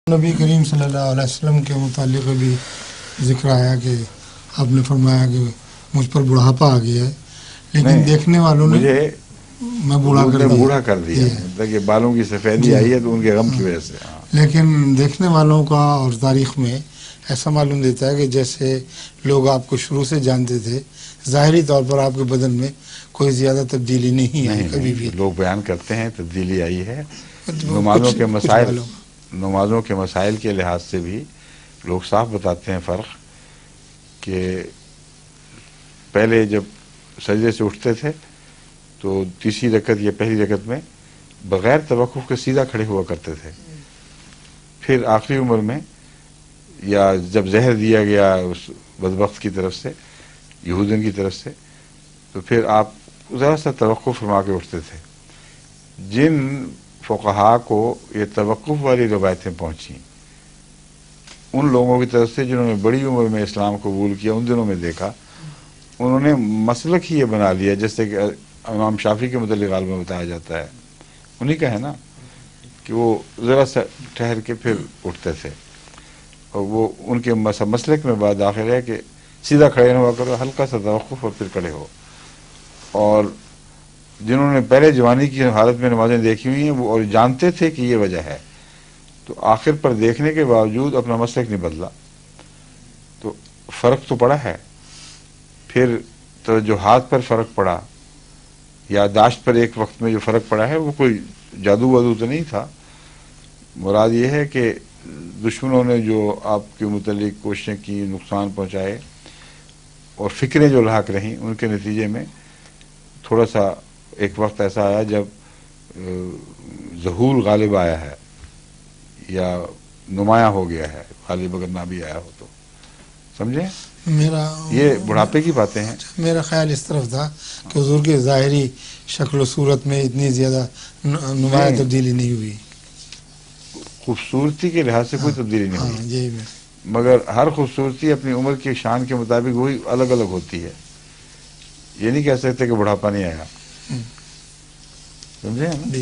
نبی کریم صلی اللہ علیہ وسلم کے متعلق بھی ذکر آیا کہ آپ نے فرمایا کہ مجھ پر بڑھاپا آ گیا ہے، لیکن دیکھنے والوں نے میں بوڑھا کر دیا مطلب کہ بالوں کی سفیدی آئی ہے تو ان کے غم کی وجہ سے. لیکن دیکھنے والوں کا اور تاریخ میں ایسا معلوم دیتا ہے کہ جیسے لوگ آپ کو شروع سے جانتے تھے، ظاہری طور پر آپ کے بدن میں کوئی زیادہ تبدیلی نہیں آئی کبھی بھی. لوگ بیان کرتے ہیں تبدیلی آئی ہے. نمازوں کے مسائل کے لحاظ سے بھی لوگ صاف بتاتے ہیں فرق، کہ پہلے جب سجدے سے اٹھتے تھے تو تیسری رکعت یا پہلی رکعت میں بغیر توقف کے سیدھا کھڑے ہوا کرتے تھے. پھر آخری عمر میں یا جب زہر دیا گیا اس بدبخت کی طرف سے، یہودین کی طرف سے، تو پھر آپ ذرا سا توقف فرما کے اٹھتے تھے. جن فقہا کو یہ توقف والی روایتیں پہنچیں، ان لوگوں کی طرف سے جنہوں نے بڑی عمر میں اسلام قبول کیا، ان دنوں میں دیکھا، انہوں نے مسلک ہی یہ بنا لیا، جیسے کہ امام شافعی کے متعلق غالباً بتایا جاتا ہے، انہی کا ہے نا، کہ وہ ذرا سا ٹھہر کے پھر اٹھتے تھے. اور وہ ان کے مسلک میں بات داخل ہے کہ سیدھا کھڑے نہ ہوا کرو، ہلکا سا توقف اور پھر کھڑے ہو. اور جنہوں نے پہلے جوانی کی حالت میں نمازیں دیکھی ہوئی ہیں وہ اور جانتے تھے کہ یہ وجہ ہے، تو آخر پر دیکھنے کے باوجود اپنا مسلک نہیں بدلا. تو فرق تو پڑا ہے. پھر توجہات پر فرق پڑا، یادداشت پر ایک وقت میں جو فرق پڑا ہے وہ کوئی جادو وادو تو نہیں تھا. مراد یہ ہے کہ دشمنوں نے جو آپ کے متعلق کوششیں کی، نقصان پہنچائے، اور فکریں جو لاحق رہیں، ان کے نتیجے میں تھوڑا سا ایک وقت ایسا آیا جب ظہور غالب آیا ہے یا نمایاں ہو گیا ہے، غالب اگر نہ بھی آیا ہو تو. سمجھیں؟ یہ بڑھاپے کی باتیں ہیں. میرا خیال اس طرف تھا کہ حضور کے ظاہری شکل و صورت میں اتنی زیادہ نمایاں تبدیلی نہیں ہوئی. خوبصورتی کے لحاظ سے کوئی تبدیلی نہیں ہوئی، مگر ہر خوبصورتی اپنی عمر کی شان کے مطابق وہی الگ الگ ہوتی ہے. یہ نہیں کہہ سکتے کہ بڑھاپا نہیں آیا. سمجھے نا؟